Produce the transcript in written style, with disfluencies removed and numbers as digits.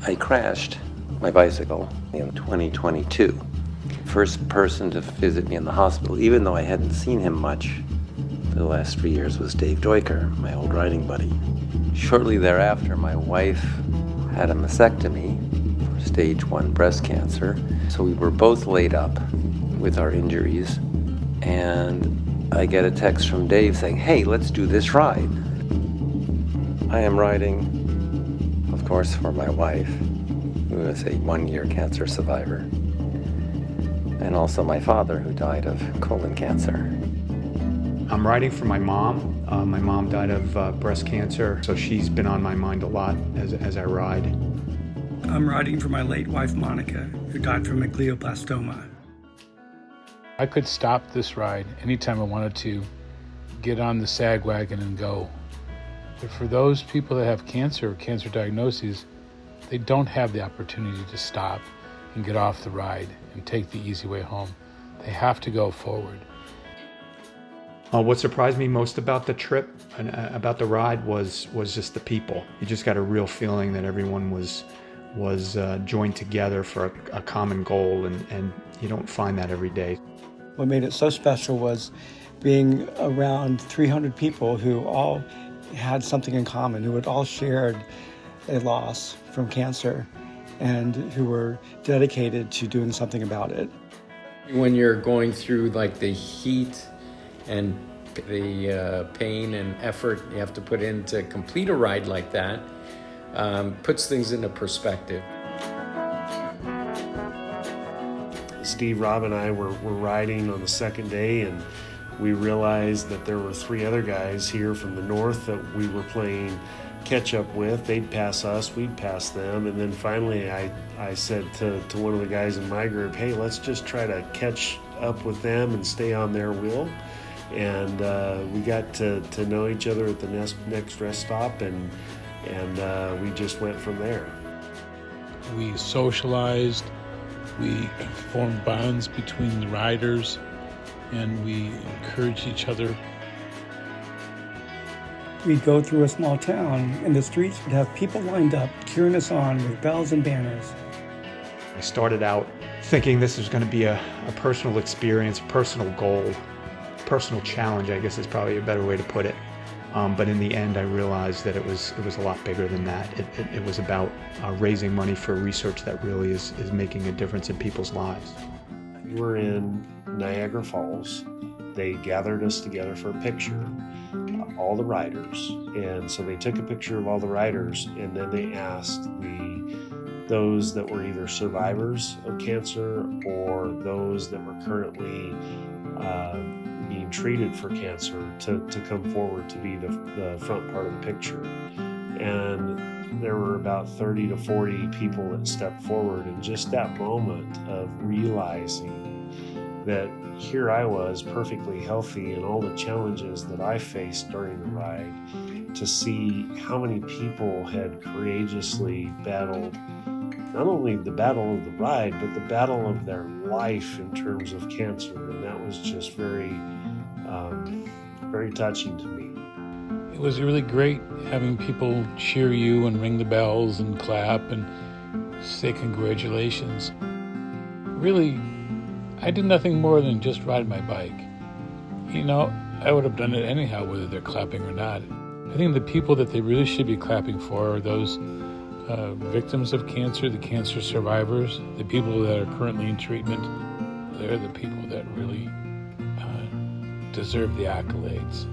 I crashed my bicycle in 2022. First person to visit me in the hospital, even though I hadn't seen him much for the last 3 years, was Dave Doiker, my old riding buddy. Shortly thereafter, my wife had a mastectomy for stage 1 breast cancer. So we were both laid up with our injuries, and I get a text from Dave saying, "Hey, let's do this ride." I am riding, of course, for my wife, who is a 1-year cancer survivor, and also my father, who died of colon cancer. I'm riding for my mom. My mom died of breast cancer, so she's been on my mind a lot as I ride. I'm riding for my late wife, Monica, who died from a glioblastoma. I could stop this ride anytime I wanted to, get on the sag wagon and go. But for those people that have cancer or cancer diagnoses, they don't have the opportunity to stop and get off the ride and take the easy way home. They have to go forward. What surprised me most about the trip and about the ride was just the people. You just got a real feeling that everyone was joined together for a common goal, and you don't find that every day. What made it so special was being around 300 people who all had something in common, who had all shared a loss from cancer and who were dedicated to doing something about it. When you're going through like the heat and the pain and effort you have to put in to complete a ride like that, puts things into perspective. Steve, Rob, and I were riding on the second day, and we realized that there were 3 other guys here from the north that we were playing catch up with. They'd pass us, we'd pass them, and then finally I said to one of the guys in my group, "Hey, let's just try to catch up with them and stay on their wheel." And we got to know each other at the next rest stop, and we just went from there. We socialized, we formed bonds between the riders, and we encouraged each other. We'd go through a small town, and the streets would have people lined up cheering us on with bells and banners. I started out thinking this was going to be a personal experience, a personal goal, personal challenge, I guess is probably a better way to put it. But in the end, I realized that it was a lot bigger than that. It was about raising money for research that really is making a difference in people's lives. We were in Niagara Falls. They gathered us together for a picture, all the riders. And so they took a picture of all the riders, and then they asked those that were either survivors of cancer or those that were currently being treated for cancer to come forward to be the front part of the picture. And there were about 30 to 40 people that stepped forward, and just that moment of realizing that here I was perfectly healthy, and all the challenges that I faced during the ride, to see how many people had courageously battled not only the battle of the ride, but the battle of their life in terms of cancer. And that was just very touching to me. It was really great having people cheer you and ring the bells and clap and say congratulations. Really, I did nothing more than just ride my bike. You know, I would have done it anyhow, whether they're clapping or not. I think the people that they really should be clapping for are those victims of cancer, the cancer survivors, the people that are currently in treatment. They're the people that really deserve the accolades.